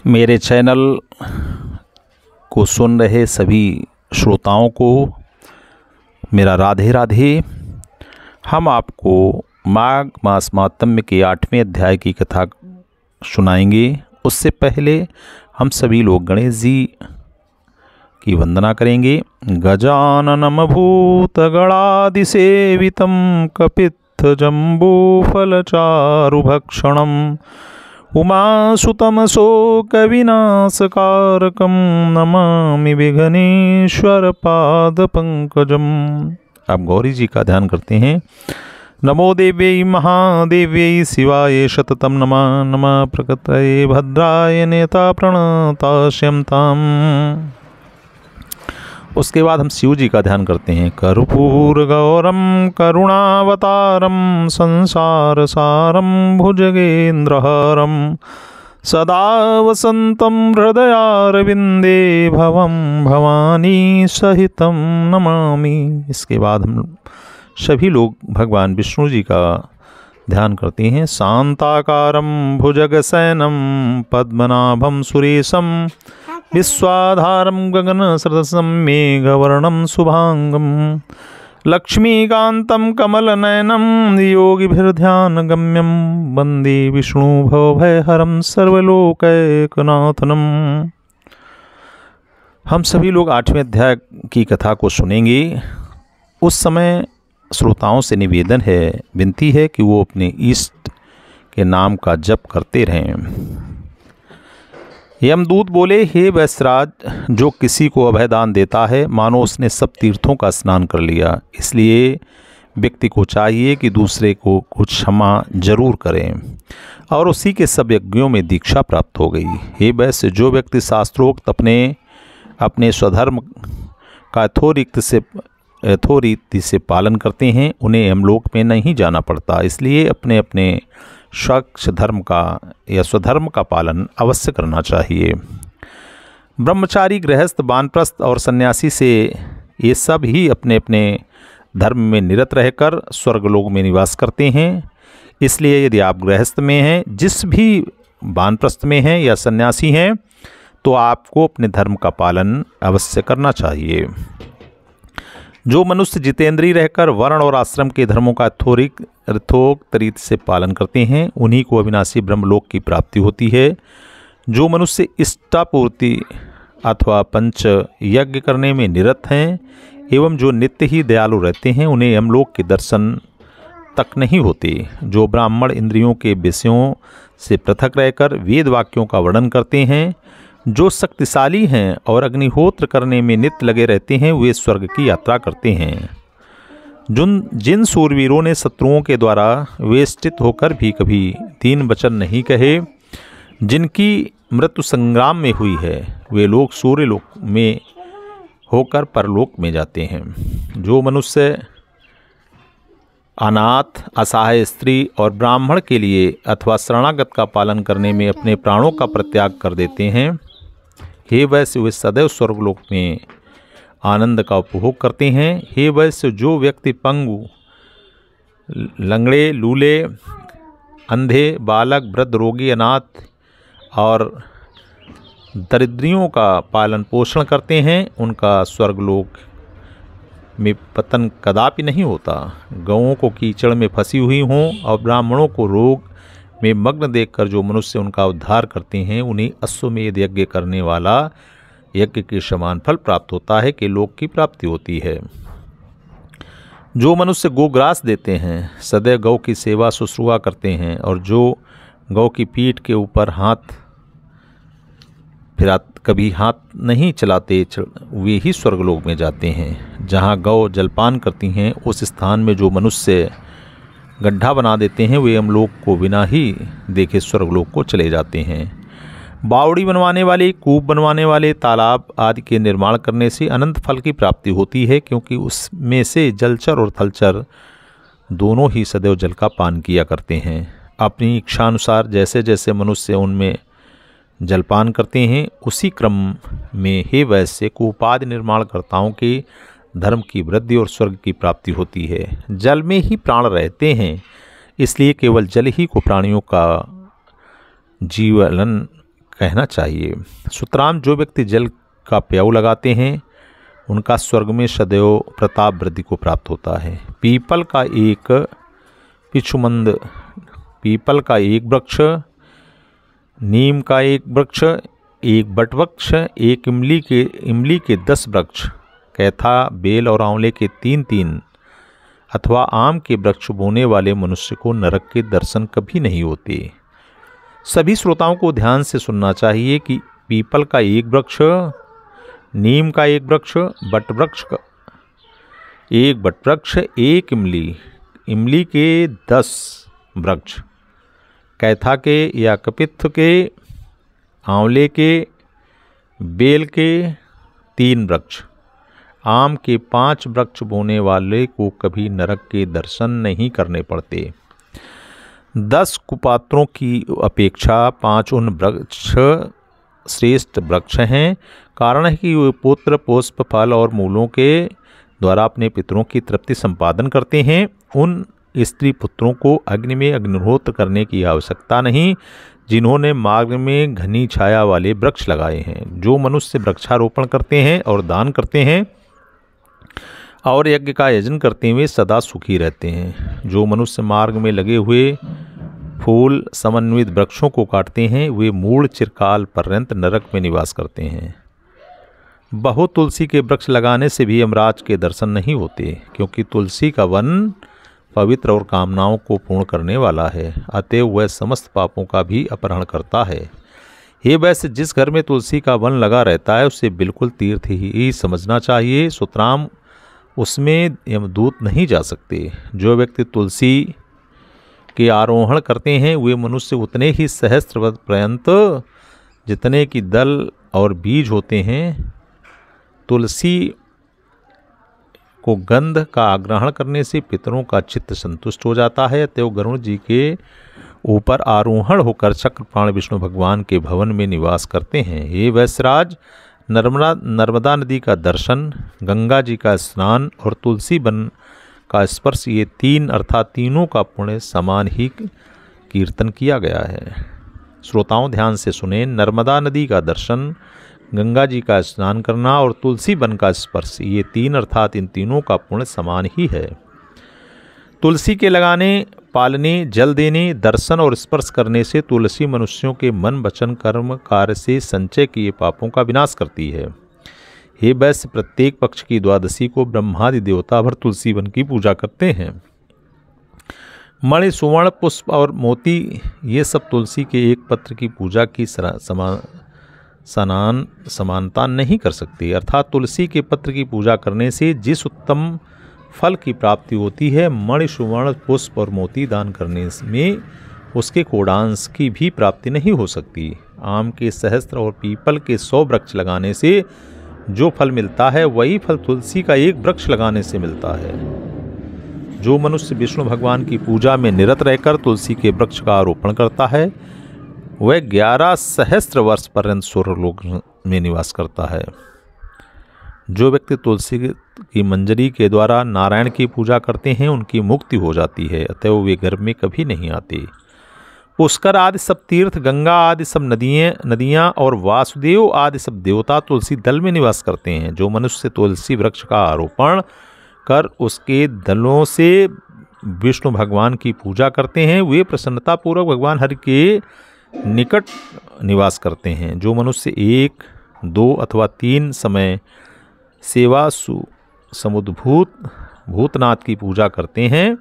मेरे चैनल को सुन रहे सभी श्रोताओं को मेरा राधे राधे। हम आपको माघ मास माहात्म्य के 8वें अध्याय की कथा सुनाएंगे। उससे पहले हम सभी लोग गणेश जी की वंदना करेंगे। गजाननम भूतगणादिसेवितं कपित्थजम्बूफलचारुभक्षणम् उमासुतमशोकविनाशकारकं नमामि विघ्नेश्वरपादपङ्कजम्। आप गौरी जी का ध्यान करते हैं। नमो देव्यै महादेव्यै शिवाय शततं नमः। नमः प्रकृतये भद्राय नेता प्रणतास्यं ताम्। उसके बाद हम शिव जी का ध्यान करते हैं। कर्पूर गौरम करुणावतारम संसारसारम भुजगेन्द्रहरम सदा वसंतम हृदयारविंदे भवम भवानी सहितम नमामि। इसके बाद हम सभी लोग भगवान विष्णु जी का ध्यान करते हैं। शांताकारं भुजगशयनं पद्मनाभं सुरेशं विश्वाधारं गगनसदृशं मेघवर्णं शुभांगं लक्ष्मीकान्तं कमलनयनं योगिभिर्ध्यानगम्यं वन्दे विष्णु भवभयहरं सर्वलोकैकनाथनं। हम सभी लोग 8वें अध्याय की कथा को सुनेंगे। उस समय श्रोताओं से निवेदन है, विनती है कि वो अपने इष्ट के नाम का जप करते रहें। यमदूत बोले, हे वैश्यराज, जो किसी को अभयदान देता है मानो उसने सब तीर्थों का स्नान कर लिया। इसलिए व्यक्ति को चाहिए कि दूसरे को कुछ क्षमा जरूर करें और उसी के सब यज्ञों में दीक्षा प्राप्त हो गई। हे वैश्य, जो व्यक्ति शास्त्रोक्त अपने स्वधर्म का यथोरीति से पालन करते हैं उन्हें यमलोक में नहीं जाना पड़ता। इसलिए अपने अपने स्वच्छ धर्म का या स्वधर्म का पालन अवश्य करना चाहिए। ब्रह्मचारी, गृहस्थ, वानप्रस्थ और सन्यासी से ये सब ही अपने अपने धर्म में निरत रहकर स्वर्गलोक में निवास करते हैं। इसलिए यदि आप गृहस्थ में हैं, जिस भी वानप्रस्थ में हैं या सन्यासी हैं, तो आपको अपने धर्म का पालन अवश्य करना चाहिए। जो मनुष्य जितेंद्रीय रहकर वर्ण और आश्रम के धर्मों का यथोक्त रीति से पालन करते हैं उन्हीं को अविनाशी ब्रह्मलोक की प्राप्ति होती है। जो मनुष्य इष्टापूर्ति अथवा पंच यज्ञ करने में निरत हैं एवं जो नित्य ही दयालु रहते हैं उन्हें यमलोक के दर्शन तक नहीं होते। जो ब्राह्मण इंद्रियों के विषयों से पृथक रहकर वेद वाक्यों का वर्णन करते हैं, जो शक्तिशाली हैं और अग्निहोत्र करने में नित्य लगे रहते हैं, वे स्वर्ग की यात्रा करते हैं। जिन सूरवीरों ने शत्रुओं के द्वारा वेष्टित होकर भी कभी तीन वचन नहीं कहे, जिनकी मृत्यु संग्राम में हुई है, वे लोग सूर्यलोक में होकर परलोक में जाते हैं। जो मनुष्य अनाथ, असहाय स्त्री और ब्राह्मण के लिए अथवा शरणागत का पालन करने में अपने प्राणों का परित्याग कर देते हैं, हे वैश्य, वे सदैव स्वर्गलोक में आनंद का उपभोग करते हैं। हे वैश्य, जो व्यक्ति पंगु, लंगड़े, लूले, अंधे, बालक, वृद्ध, रोगी, अनाथ और दरिद्रियों का पालन पोषण करते हैं, उनका स्वर्गलोक में पतन कदापि नहीं होता। गौओं को कीचड़ में फंसी हुई हों और ब्राह्मणों को रोग में मग्न देखकर जो मनुष्य उनका उद्धार करते हैं उन्हें अश्वमेध यज्ञ करने वाला यज्ञ के समान फल प्राप्त होता है कि लोक की प्राप्ति होती है। जो मनुष्य गोग्रास देते हैं, सदैव गौ की सेवा शुश्रूषा करते हैं और जो गौ की पीठ के ऊपर कभी हाथ नहीं चलाते, वे ही स्वर्गलोक में जाते हैं। जहाँ गौ जलपान करती हैं उस स्थान में जो मनुष्य गड्ढा बना देते हैं, वे यमलोक को बिना ही देखे स्वर्गलोक को चले जाते हैं। बावड़ी बनवाने वाले, कूप बनवाने वाले, तालाब आदि के निर्माण करने से अनंत फल की प्राप्ति होती है, क्योंकि उसमें से जलचर और थलचर दोनों ही सदैव जल का पान किया करते हैं। अपनी इच्छानुसार जैसे जैसे मनुष्य उनमें जलपान करते हैं, उसी क्रम में हे वैश्य, कूपादि निर्माणकर्ताओं के धर्म की वृद्धि और स्वर्ग की प्राप्ति होती है। जल में ही प्राण रहते हैं, इसलिए केवल जल ही को प्राणियों का जीवन कहना चाहिए। सुतराम, जो व्यक्ति जल का प्याऊ लगाते हैं उनका स्वर्ग में सदैव प्रताप वृद्धि को प्राप्त होता है। पीपल का एक पिछुमंद, पीपल का एक वृक्ष, नीम का एक वृक्ष, एक बटवृक्ष, एक इमली के 10 वृक्ष, कैथा, बेल और आंवले के 3-3 अथवा आम के वृक्ष बोने वाले मनुष्य को नरक के दर्शन कभी नहीं होते। सभी श्रोताओं को ध्यान से सुनना चाहिए कि पीपल का एक वृक्ष, नीम का एक वृक्ष, बटवृक्ष का एक बटवृक्ष, एक इमली के 10 वृक्ष, कैथा के या कपित्थ के, आंवले के, बेल के 3 वृक्ष, आम के 5 वृक्ष बोने वाले को कभी नरक के दर्शन नहीं करने पड़ते। 10 कुपात्रों की अपेक्षा 5 उन वृक्ष श्रेष्ठ वृक्ष हैं। कारण है कि वे पुत्र, पुष्प, फल और मूलों के द्वारा अपने पितरों की तृप्ति संपादन करते हैं। उन स्त्री पुत्रों को अग्नि में अग्निहोत्र करने की आवश्यकता नहीं जिन्होंने मार्ग में घनी छाया वाले वृक्ष लगाए हैं। जो मनुष्य वृक्षारोपण करते हैं और दान करते हैं और यज्ञ का आयोजन करते हुए सदा सुखी रहते हैं। जो मनुष्य मार्ग में लगे हुए फूल समन्वित वृक्षों को काटते हैं वे मूल चिरकाल पर्यंत नरक में निवास करते हैं। बहुत तुलसी के वृक्ष लगाने से भी यमराज के दर्शन नहीं होते, क्योंकि तुलसी का वन पवित्र और कामनाओं को पूर्ण करने वाला है, अतएव वह समस्त पापों का भी अपहरण करता है। हे वैसे, जिस घर में तुलसी का वन लगा रहता है उसे बिल्कुल तीर्थ ही समझना चाहिए। सुतराम, उसमें यमदूत नहीं जा सकते। जो व्यक्ति तुलसी के आरोहण करते हैं वे मनुष्य उतने ही सहस्त्र पर्यंत जितने की दल और बीज होते हैं। तुलसी को गंध का आग्रहण करने से पितरों का चित्त संतुष्ट हो जाता है, अतएव गरुड़ जी के ऊपर आरोहण होकर चक्रपाण विष्णु भगवान के भवन में निवास करते हैं। ये वैश्यराज, नर्मदा नदी का दर्शन, गंगा जी का स्नान और तुलसी वन का स्पर्श, ये 3 अर्थात तीनों का पुण्य समान ही कीर्तन किया गया है। श्रोताओं ध्यान से सुने। नर्मदा नदी का दर्शन, गंगा जी का स्नान करना और तुलसी वन का स्पर्श, ये 3 अर्थात इन तीनों का पुण्य समान ही है। तुलसी के लगाने, पालने, जल देने, दर्शन और स्पर्श करने से तुलसी मनुष्यों के मन, वचन, कर्म, कार्य से संचय किए पापों का विनाश करती है। हे वैश्य, प्रत्येक पक्ष की द्वादशी को ब्रह्मादि देवता भर तुलसी वन की पूजा करते हैं। मणि, सुवर्ण, पुष्प और मोती, ये सब तुलसी के एक पत्र की पूजा की समानता नहीं कर सकती। अर्थात तुलसी के पत्र की पूजा करने से जिस उत्तम फल की प्राप्ति होती है, मणि, सुवर्ण, पुष्प और मोती दान करने में उसके कोडांश की भी प्राप्ति नहीं हो सकती। आम के सहस्त्र और पीपल के 100 वृक्ष लगाने से जो फल मिलता है वही फल तुलसी का एक वृक्ष लगाने से मिलता है। जो मनुष्य विष्णु भगवान की पूजा में निरत रहकर तुलसी के वृक्ष का आरोपण करता है वह 11 सहस्त्र वर्ष पर्यंत स्वर्गलोक में निवास करता है। जो व्यक्ति तुलसी की मंजरी के द्वारा नारायण की पूजा करते हैं उनकी मुक्ति हो जाती है, अतएव वे गर्भ में कभी नहीं आते। पुष्कर आदि सब तीर्थ, गंगा आदि सब नदियाँ और वासुदेव आदि सब देवता तुलसी दल में निवास करते हैं। जो मनुष्य तुलसी वृक्ष का आरोपण कर उसके दलों से विष्णु भगवान की पूजा करते हैं वे प्रसन्नतापूर्वक भगवान हरि के निकट निवास करते हैं। जो मनुष्य 1, 2 अथवा 3 समय सेवा समुद्भूत भूतनाथ की पूजा करते हैं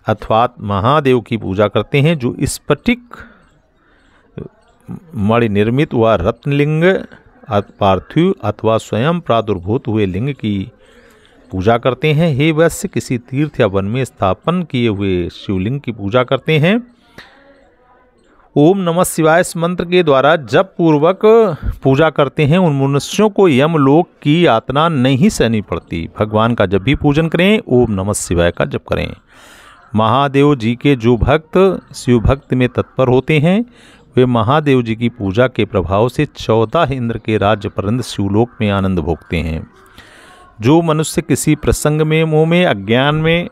अथवा महादेव की पूजा करते हैं, जो स्फटिक मणि निर्मित व रत्नलिंग, पार्थिव अथवा स्वयं प्रादुर्भूत हुए लिंग की पूजा करते हैं। हे वैश्य, किसी तीर्थ या वन में स्थापन किए हुए शिवलिंग की पूजा करते हैं। ओम नमः शिवाय इस मंत्र के द्वारा जप पूर्वक पूजा करते हैं उन मनुष्यों को यमलोक की यातना नहीं सहनी पड़ती। भगवान का जब भी पूजन करें ओम नमः शिवाय का जप करें। महादेव जी के जो भक्त शिव भक्त में तत्पर होते हैं वे महादेव जी की पूजा के प्रभाव से 14 इंद्र के राज्य पर्यंत शिवलोक में आनंद भोगते हैं। जो मनुष्य किसी प्रसंग में, मोह में, अज्ञान में,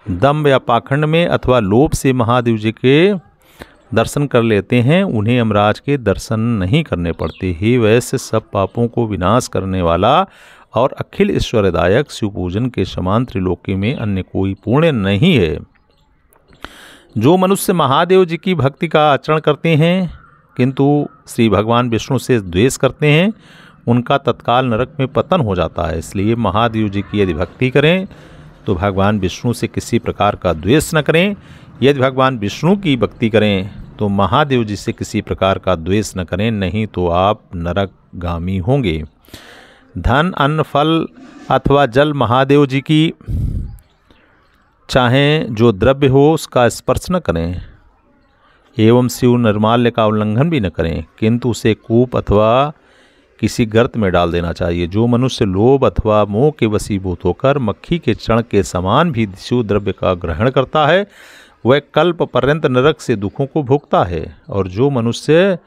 दम्भ या पाखंड में अथवा लोभ से महादेव जी के दर्शन कर लेते हैं उन्हें यमराज के दर्शन नहीं करने पड़ते। हे वैश्य, सब पापों को विनाश करने वाला और अखिल ऐश्वर्यदायक शिव पूजन के समान त्रिलोकी में अन्य कोई पुण्य नहीं है। जो मनुष्य महादेव जी की भक्ति का आचरण करते हैं किंतु श्री भगवान विष्णु से द्वेष करते हैं, उनका तत्काल नरक में पतन हो जाता है। इसलिए महादेव जी की यदि भक्ति करें तो भगवान विष्णु से किसी प्रकार का द्वेष न करें। यदि भगवान विष्णु की भक्ति करें तो महादेव जी से किसी प्रकार का द्वेष न करें, नहीं तो आप नरकगामी होंगे। धन, अन्न, फल अथवा जल महादेव जी की चाहें जो द्रव्य हो उसका स्पर्श न करें एवं शिव निर्माल्य का उल्लंघन भी न करें, किंतु उसे कूप अथवा किसी गर्त में डाल देना चाहिए। जो मनुष्य लोभ अथवा मोह के वशीभूत होकर मक्खी के चण के समान भी शिव द्रव्य का ग्रहण करता है वह कल्प पर्यंत नरक से दुखों को भोगता है। और जो मनुष्य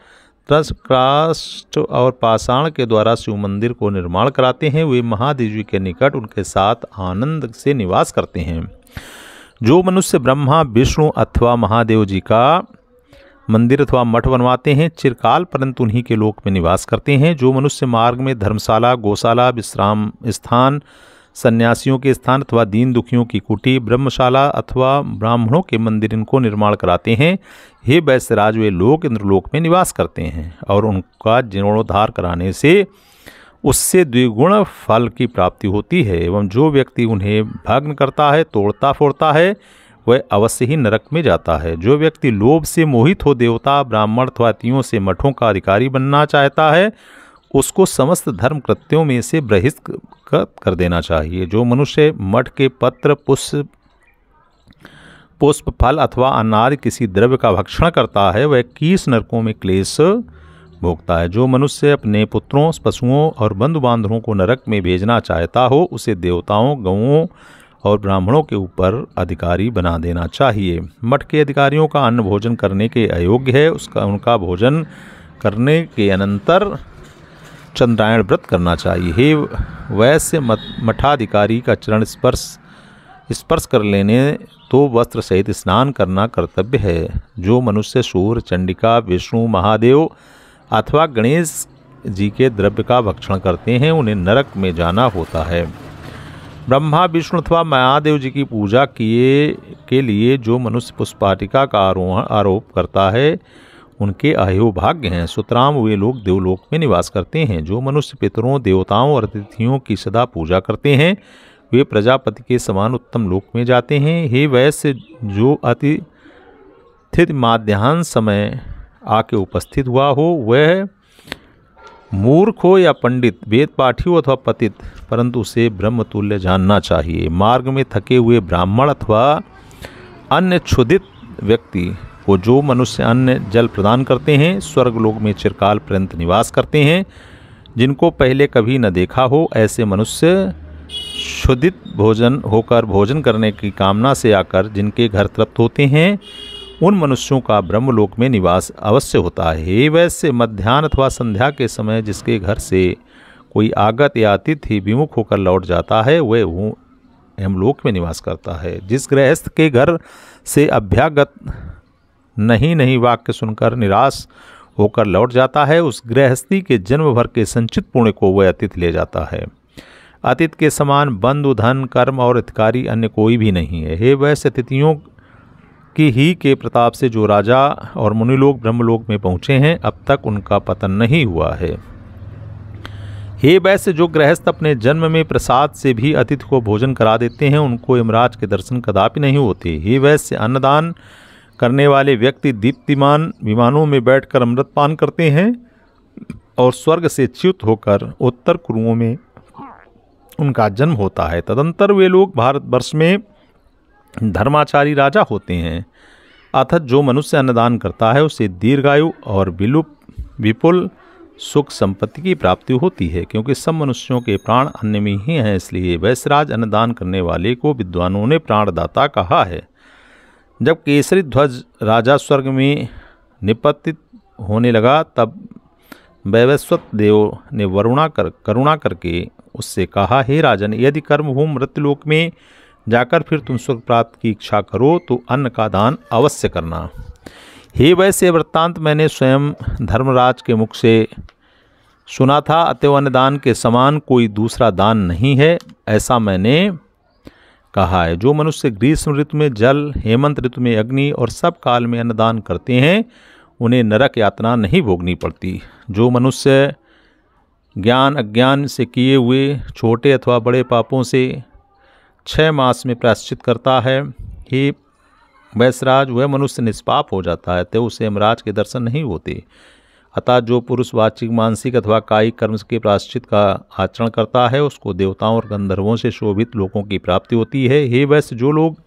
त्रस्त और पाषाण के द्वारा शिव मंदिर को निर्माण कराते हैं वे महादेव जी के निकट उनके साथ आनंद से निवास करते हैं। जो मनुष्य ब्रह्मा, विष्णु अथवा महादेव जी का मंदिर अथवा मठ बनवाते हैं चिरकाल पर्यंत उन्हीं के लोक में निवास करते हैं। जो मनुष्य मार्ग में धर्मशाला, गौशाला, विश्राम स्थान, सन्यासियों के स्थान अथवा दीन दुखियों की कुटी, ब्रह्मशाला अथवा ब्राह्मणों के मंदिर इनको निर्माण कराते हैं, हे वैश्यराज, वे लोग इंद्रलोक में निवास करते हैं और उनका जीर्णोद्धार कराने से उससे द्विगुण फल की प्राप्ति होती है। एवं जो व्यक्ति उन्हें भग्न करता है, तोड़ता फोड़ता है, वह अवश्य ही नरक में जाता है। जो व्यक्ति लोभ से मोहित हो देवता, ब्राह्मण अथवा अतियों से मठों का अधिकारी बनना चाहता है उसको समस्त धर्म कृत्यों में से बहिष्कृत कर देना चाहिए। जो मनुष्य मठ के पत्र, पुष्प, फल अथवा अनादि किसी द्रव्य का भक्षण करता है वह 21 नरकों में क्लेश भोगता है। जो मनुष्य अपने पुत्रों, पशुओं और बंधु बांधवों को नरक में भेजना चाहता हो उसे देवताओं, गौओं और ब्राह्मणों के ऊपर अधिकारी बना देना चाहिए। मठ के अधिकारियों का अन्न भोजन करने के अयोग्य है, उनका भोजन करने के अनंतर चंद्रायण व्रत करना चाहिए। हे वैश्य, मठाधिकारी का चरण स्पर्श कर लेने तो वस्त्र सहित स्नान करना कर्तव्य है। जो मनुष्य सूर्य, चंडिका, विष्णु, महादेव अथवा गणेश जी के द्रव्य का भक्षण करते हैं उन्हें नरक में जाना होता है। ब्रह्मा, विष्णु अथवा महादेव जी की पूजा के लिए जो मनुष्य पुष्पाटिका का आरोप करता है उनके अहोभाग्य हैं। सुतराम, वे लोग देवलोक में निवास करते हैं। जो मनुष्य पितरों, देवताओं और अतिथियों की सदा पूजा करते हैं वे प्रजापति के समान उत्तम लोक में जाते हैं। हे वैश्य, जो अतिथि माध्याह्न समय आके उपस्थित हुआ हो वह मूर्ख हो या पंडित, वेद पाठी हो अथवा पतित, परंतु उसे ब्रह्मतुल्य जानना चाहिए। मार्ग में थके हुए ब्राह्मण अथवा अन्य क्षुधित व्यक्ति को जो मनुष्य अन्न जल प्रदान करते हैं स्वर्गलोक में चिरकाल पर्यंत निवास करते हैं। जिनको पहले कभी न देखा हो ऐसे मनुष्य क्षुधित भोजन करने की कामना से आकर जिनके घर तृप्त होते हैं उन मनुष्यों का ब्रह्मलोक में निवास अवश्य होता है। हे वैश्य, मध्याह्न अथवा संध्या के समय जिसके घर से कोई आगत या अतिथि विमुख होकर लौट जाता है वह हेमलोक में निवास करता है। जिस गृहस्थ के घर से अभ्यागत नहीं वाक्य सुनकर निराश होकर लौट जाता है उस गृहस्थी के जन्म भर के संचित पुण्य को वह अतिथि ले जाता है। अतिथि के समान बंधु, धन, कर्म और हितकारी अन्य कोई भी नहीं है। हे वैश्य, अतिथियों की ही के प्रताप से जो राजा और मुनिलोक ब्रह्मलोक में पहुँचे हैं अब तक उनका पतन नहीं हुआ है। हे वैश्य, जो गृहस्थ अपने जन्म में प्रसाद से भी अतिथि को भोजन करा देते हैं उनको यमराज के दर्शन कदापि नहीं होते। हे वैश्य, अन्नदान करने वाले व्यक्ति दीप्तिमान विमानों में बैठकर अमृत पान करते हैं और स्वर्ग से च्युत होकर उत्तर कुरुओं में उनका जन्म होता है। तदंतर वे लोग भारतवर्ष में धर्माचारी राजा होते हैं। अतः जो मनुष्य अन्नदान करता है उसे दीर्घायु और विपुल सुख संपत्ति की प्राप्ति होती है, क्योंकि सब मनुष्यों के प्राण अन्न में ही हैं। इसलिए वैश्यराज, अन्नदान करने वाले को विद्वानों ने प्राणदाता कहा है। जब केसरी ध्वज राजा स्वर्ग में निपतित होने लगा तब वैवस्वत देव ने करुणा करके उससे कहा, हे राजन, यदि कर्मभूमि मृत्युलोक में जाकर फिर तुम स्वर्ग प्राप्त की इच्छा करो तो अन्न का दान अवश्य करना। हे वैश्य, वृत्तांत मैंने स्वयं धर्मराज के मुख से सुना था, अतएव अन्नदान के समान कोई दूसरा दान नहीं है, ऐसा मैंने कहा है। जो मनुष्य ग्रीष्म ऋतु में जल, हेमंत ऋतु में अग्नि और सब काल में अन्नदान करते हैं, उन्हें नरक यातना नहीं भोगनी पड़ती। जो मनुष्य ज्ञान अज्ञान से किए हुए छोटे अथवा बड़े पापों से 6 मास में प्रायश्चित करता है, हे वैश्यराज, वह मनुष्य निष्पाप हो जाता है, तो उसे यमराज के दर्शन नहीं होते। अतः जो पुरुष वाचिक, मानसिक अथवा कायिक कर्म के प्रायश्चित का आचरण करता है, उसको देवताओं और गंधर्वों से शोभित लोकों की प्राप्ति होती है। हे वैश्य, जो लोग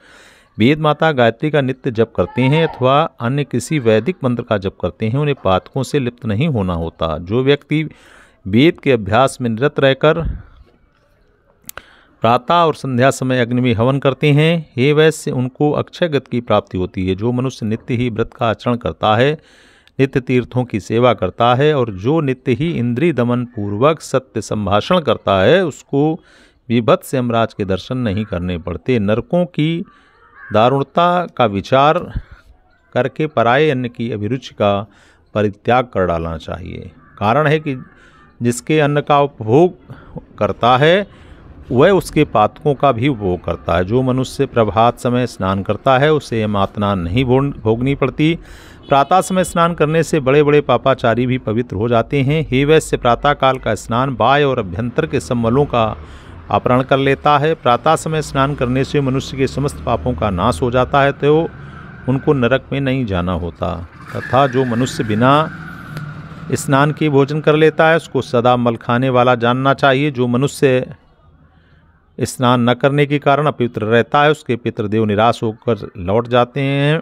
वेद माता गायत्री का नित्य जप करते हैं अथवा अन्य किसी वैदिक मंत्र का जप करते हैं, उन्हें पातकों से लिप्त नहीं होना होता। जो व्यक्ति वेद के अभ्यास में निरत रहकर प्रातः और संध्या समय अग्नि में हवन करते हैं, हे वैश्य, उनको अक्षय गति की प्राप्ति होती है। जो मनुष्य नित्य ही व्रत का आचरण करता है, नित्य तीर्थों की सेवा करता है और जो नित्य ही इंद्रिय दमन पूर्वक सत्य संभाषण करता है, उसको विभत्स यमराज के दर्शन नहीं करने पड़ते। नरकों की दारुणता का विचार करके पराये अन्न की अभिरुचि का परित्याग कर डालना चाहिए। कारण है कि जिसके अन्न का उपभोग करता है, वह उसके पातकों का भी उपभोग करता है। जो मनुष्य प्रभात समय स्नान करता है, उसे यमातना नहीं भोगनी पड़ती। प्रातः समय स्नान करने से बड़े बड़े पापाचारी भी पवित्र हो जाते हैं। हे वैश्य, प्रातः काल का स्नान बाह्य और अभ्यंतर के सब मलों का अपहरण कर लेता है। प्रातः समय स्नान करने से मनुष्य के समस्त पापों का नाश हो जाता है, तो उनको नरक में नहीं जाना होता। तथा जो मनुष्य बिना स्नान के भोजन कर लेता है, उसको सदा मल खाने वाला जानना चाहिए। जो मनुष्य स्नान न करने के कारण अपवित्र रहता है, उसके पितृदेव निराश होकर लौट जाते हैं।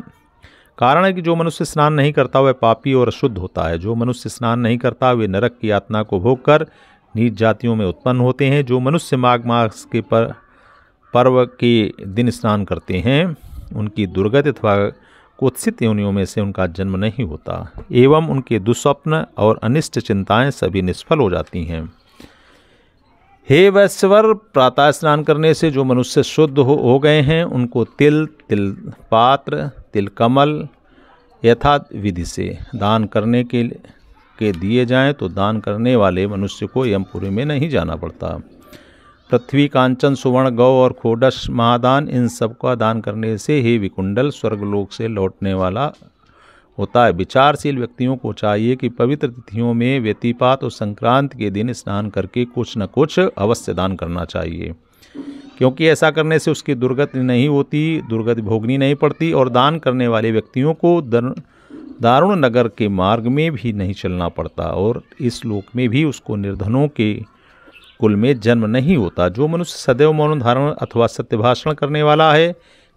कारण है कि जो मनुष्य स्नान नहीं करता वह पापी और अशुद्ध होता है। जो मनुष्य स्नान नहीं करता वे नरक की यातना को भोगकर नीच जातियों में उत्पन्न होते हैं। जो मनुष्य माघ मास के पर्व के दिन स्नान करते हैं, उनकी दुर्गति अथवा कुत्सित योनियों में से उनका जन्म नहीं होता एवं उनके दुस्वप्न और अनिष्ट चिंताएं सभी निष्फल हो जाती हैं। हे वैश्यवर, प्रातः स्नान करने से जो मनुष्य शुद्ध हो गए हैं, उनको तिल, तिल पात्र, तिल कमल यथा विधि से दान करने के दिए जाएं, तो दान करने वाले मनुष्य को यमपुरी में नहीं जाना पड़ता। पृथ्वी, कांचन, सुवर्ण, गौ और खोडश महादान, इन सब का दान करने से हे विकुंडल स्वर्गलोक से लौटने वाला होता है। विचारशील व्यक्तियों को चाहिए कि पवित्र तिथियों में व्यतिपात और संक्रांति के दिन स्नान करके कुछ न कुछ अवश्य दान करना चाहिए, क्योंकि ऐसा करने से उसकी दुर्गति नहीं होती, दुर्गति भोगनी नहीं पड़ती और दान करने वाले व्यक्तियों को दारुण नगर के मार्ग में भी नहीं चलना पड़ता और इस लोक में भी उसको निर्धनों के कुल में जन्म नहीं होता। जो मनुष्य सदैव मौन धारण अथवा सत्य भाषण करने वाला है,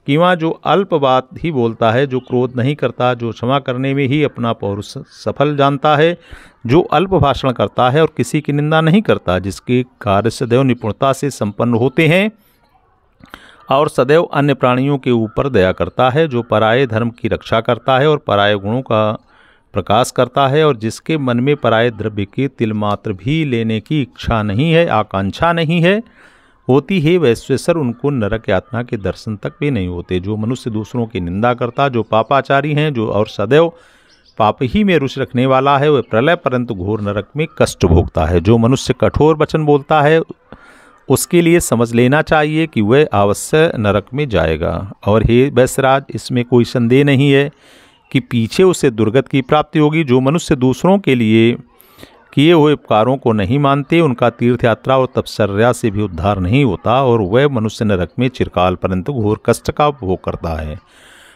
कि वहाँ जो अल्प बात ही बोलता है, जो क्रोध नहीं करता, जो क्षमा करने में ही अपना पौरुष सफल जानता है, जो अल्प भाषण करता है और किसी की निंदा नहीं करता, जिसके कार्य सदैव निपुणता से संपन्न होते हैं और सदैव अन्य प्राणियों के ऊपर दया करता है, जो पराये धर्म की रक्षा करता है और पराये गुणों का प्रकाश करता है और जिसके मन में पराये द्रव्य के तिल मात्र भी लेने की इच्छा नहीं है, आकांक्षा नहीं है होती है, वैश्वेश्वर, उनको नरक यातना के दर्शन तक भी नहीं होते। जो मनुष्य दूसरों की निंदा करता, जो पापाचारी हैं, जो और सदैव पाप ही में रुचि रखने वाला है, वह प्रलय परंतु घोर नरक में कष्ट भोगता है। जो मनुष्य कठोर वचन बोलता है, उसके लिए समझ लेना चाहिए कि वह अवश्य नरक में जाएगा। और हे वैश्यराज, इसमें कोई संदेह नहीं है कि पीछे उसे दुर्गति की प्राप्ति होगी। जो मनुष्य दूसरों के लिए किए हुए उपकारों को नहीं मानते, उनका तीर्थ यात्रा और तपश्चर्या से भी उद्धार नहीं होता और वह मनुष्य नरक में चिरकाल परंतु घोर कष्ट का उपभोग करता है।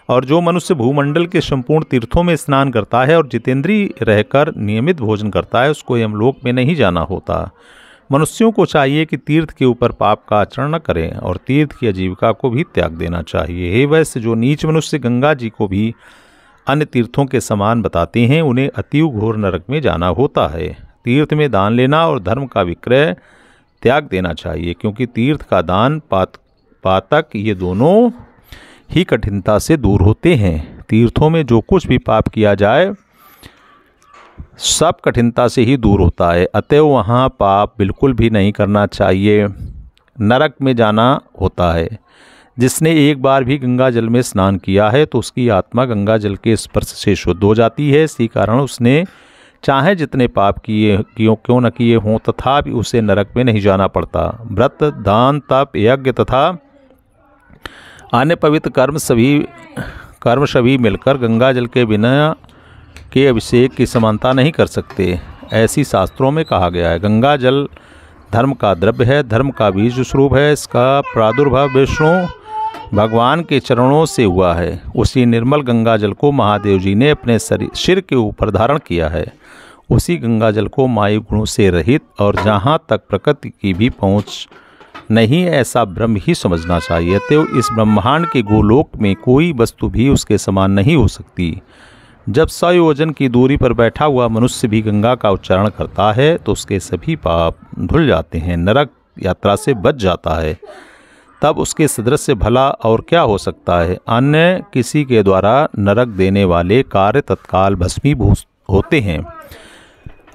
और जो मनुष्य भूमंडल के संपूर्ण तीर्थों में स्नान करता है और जितेंद्रीय रहकर नियमित भोजन करता है, उसको यमलोक में नहीं जाना होता। मनुष्यों को चाहिए कि तीर्थ के ऊपर पाप का आचरण न करें और तीर्थ की आजीविका को भी त्याग देना चाहिए। हे वैश्य, जो नीच मनुष्य गंगा जी को भी अन्य तीर्थों के समान बताते हैं, उन्हें अतीव घोर नरक में जाना होता है। तीर्थ में दान लेना और धर्म का विक्रय त्याग देना चाहिए, क्योंकि तीर्थ का दान पातक ये दोनों ही कठिनता से दूर होते हैं। तीर्थों में जो कुछ भी पाप किया जाए सब कठिनता से ही दूर होता है, अतएव वहाँ पाप बिल्कुल भी नहीं करना चाहिए, नरक में जाना होता है। जिसने एक बार भी गंगा जल में स्नान किया है तो उसकी आत्मा गंगा जल के स्पर्श से शुद्ध हो जाती है। इसी कारण उसने चाहे जितने पाप क्यों न किए हों तथापि उसे नरक में नहीं जाना पड़ता। व्रत, दान, तप, यज्ञ तथा अन्य पवित्र कर्म सभी मिलकर गंगा जल के बिना के अभिषेक की समानता नहीं कर सकते, ऐसी शास्त्रों में कहा गया है। गंगा जल धर्म का द्रव्य है, धर्म का बीज स्वरूप है। इसका प्रादुर्भाव विष्णु भगवान के चरणों से हुआ है। उसी निर्मल गंगा जल को महादेव जी ने अपने सिर के ऊपर धारण किया है। उसी गंगा जल को माया गुणों से रहित और जहाँ तक प्रकृति की भी पहुँच नहीं ऐसा ब्रह्म ही समझना चाहिए। तो इस ब्रह्मांड के गोलोक में कोई वस्तु भी उसके समान नहीं हो सकती। जब 100 योजन की दूरी पर बैठा हुआ मनुष्य भी गंगा का उच्चारण करता है तो उसके सभी पाप धुल जाते हैं, नरक यात्रा से बच जाता है। तब उसके सदृश भला और क्या हो सकता है। अन्य किसी के द्वारा नरक देने वाले कार्य तत्काल भस्मीभूत होते हैं।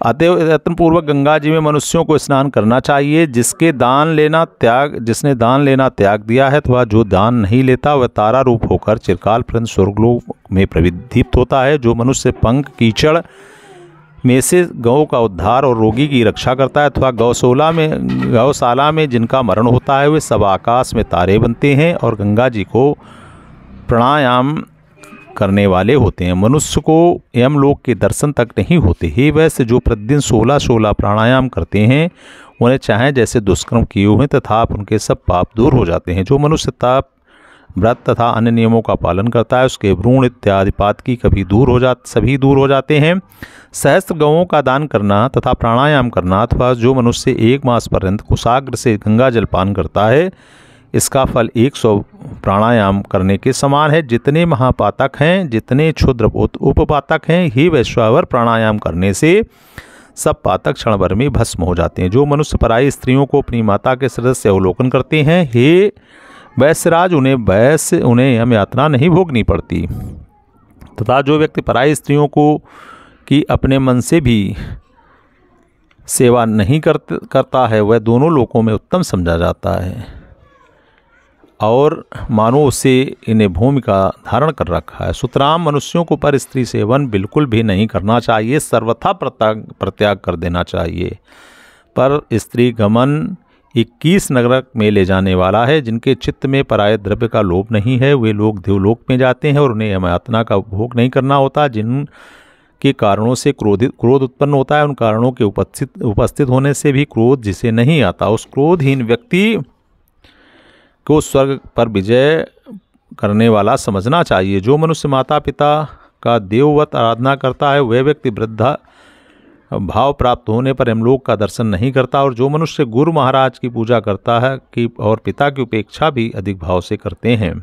अतएव यत्नपूर्वक गंगा जी में मनुष्यों को स्नान करना चाहिए। जिसने दान लेना त्याग दिया है अथवा जो दान नहीं लेता वह तारा रूप होकर चिरकाल पर्यंत स्वर्गलोक में प्रदीप्त होता है। जो मनुष्य पंख कीचड़ में से गौ का उद्धार और रोगी की रक्षा करता है अथवा गौशाला में जिनका मरण होता है वे सब आकाश में तारे बनते हैं और गंगा जी को प्राणायाम करने वाले होते हैं। मनुष्य को यमलोक के दर्शन तक नहीं होते। हे वैसे जो प्रतिदिन 16 प्राणायाम करते हैं उन्हें चाहे जैसे दुष्कर्म किए हुए तथा उनके सब पाप दूर हो जाते हैं। जो मनुष्य तप, व्रत तथा अन्य नियमों का पालन करता है उसके भ्रूण इत्यादि पातकी सभी दूर हो जाते हैं। सहस्त्र गौओं का दान करना तथा प्राणायाम करना अथवा जो मनुष्य 1 मास पर्यंत कुशाग्र से गंगा जल पान करता है इसका फल 100 प्राणायाम करने के समान है। जितने महापातक हैं, जितने क्षुद्र उपपातक हैं, ही वैश्वावर प्राणायाम करने से सब पातक क्षण भर में भस्म हो जाते हैं। जो मनुष्य पराई स्त्रियों को अपनी माता के सदस्य अवलोकन करते हैं, हे वैश्यराज उन्हें यम यातना नहीं भोगनी पड़ती। तथा जो व्यक्ति पराई स्त्रियों की अपने मन से भी सेवा नहीं करता है वह दोनों लोकों में उत्तम समझा जाता है और मानो उसे इन्हें भूमिका धारण कर रखा है। सुतराम मनुष्यों को पर स्त्री सेवन बिल्कुल भी नहीं करना चाहिए, सर्वथा प्रत्याग कर देना चाहिए। पर स्त्री गमन 21 नरक में ले जाने वाला है। जिनके चित्त में पराये द्रव्य का लोभ नहीं है वे लोग देवलोक में जाते हैं और उन्हें यमयातना का उपभोग नहीं करना होता। जिनके कारणों से क्रोध उत्पन्न होता है उन कारणों के उपस्थित होने से भी क्रोध जिसे नहीं आता उस क्रोधहीन व्यक्ति को स्वर्ग पर विजय करने वाला समझना चाहिए। जो मनुष्य माता पिता का देववत आराधना करता है वह व्यक्ति वृद्धा भाव प्राप्त होने पर यमलोक का दर्शन नहीं करता और जो मनुष्य गुरु महाराज की पूजा करता है और पिता की उपेक्षा भी अधिक भाव से करते हैं,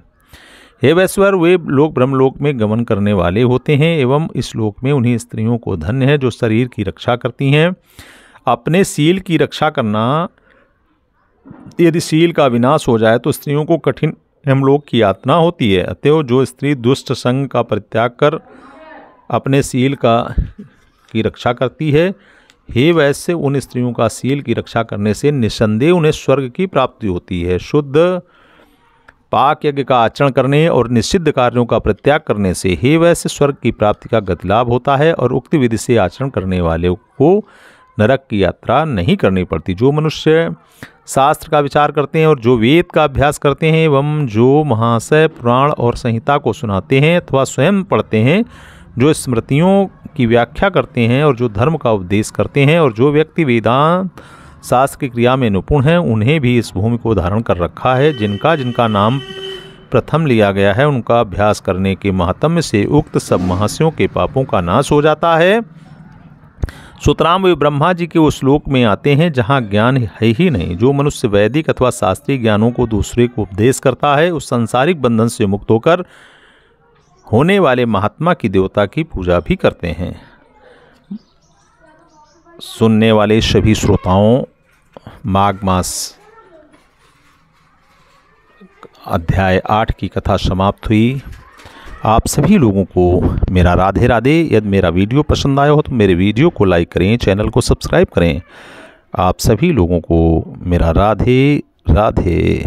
हे वैश्वर वे लोग ब्रह्मलोक में गमन करने वाले होते हैं एवं इस लोक में उन्हीं स्त्रियों को धन्य है जो शरीर की रक्षा करती हैं। अपने शील की रक्षा करना, यदि शील का विनाश हो जाए तो स्त्रियों को कठिन यमलोक की यातना होती है। अतएव जो स्त्री दुष्ट संग का परित्याग कर अपने शील की रक्षा करती है, हे वैश्य उन स्त्रियों का शील की रक्षा करने से निस्संदेह उन्हें स्वर्ग की प्राप्ति होती है। शुद्ध पाक यज्ञ का आचरण करने और निषिद्ध कार्यों का परित्याग करने से हे वैश्य स्वर्ग की प्राप्ति का गति लाभ होता है और उक्त विधि से आचरण करने वाले को नरक की यात्रा नहीं करनी पड़ती। जो मनुष्य शास्त्र का विचार करते हैं और जो वेद का अभ्यास करते हैं एवं जो महाशय पुराण और संहिता को सुनाते हैं अथवा स्वयं पढ़ते हैं, जो स्मृतियों की व्याख्या करते हैं और जो धर्म का उपदेश करते हैं और जो व्यक्ति वेदांत शास्त्र की क्रिया में निपुण हैं उन्हें भी इस भूमि को धारण कर रखा है। जिनका नाम प्रथम लिया गया है उनका अभ्यास करने के महात्म्य से उक्त सब महर्षियों के पापों का नाश हो जाता है। सुतराम वे ब्रह्मा जी के उस लोक में आते हैं जहाँ ज्ञान है ही नहीं। जो मनुष्य वैदिक अथवा शास्त्रीय ज्ञानों को दूसरे को उपदेश करता है उस सांसारिक बंधन से मुक्त होकर होने वाले महात्मा की देवता की पूजा भी करते हैं। सुनने वाले सभी श्रोताओं, माघ मास अध्याय 8 की कथा समाप्त हुई। आप सभी लोगों को मेरा राधे राधे। यदि मेरा वीडियो पसंद आया हो तो मेरे वीडियो को लाइक करें, चैनल को सब्सक्राइब करें। आप सभी लोगों को मेरा राधे राधे।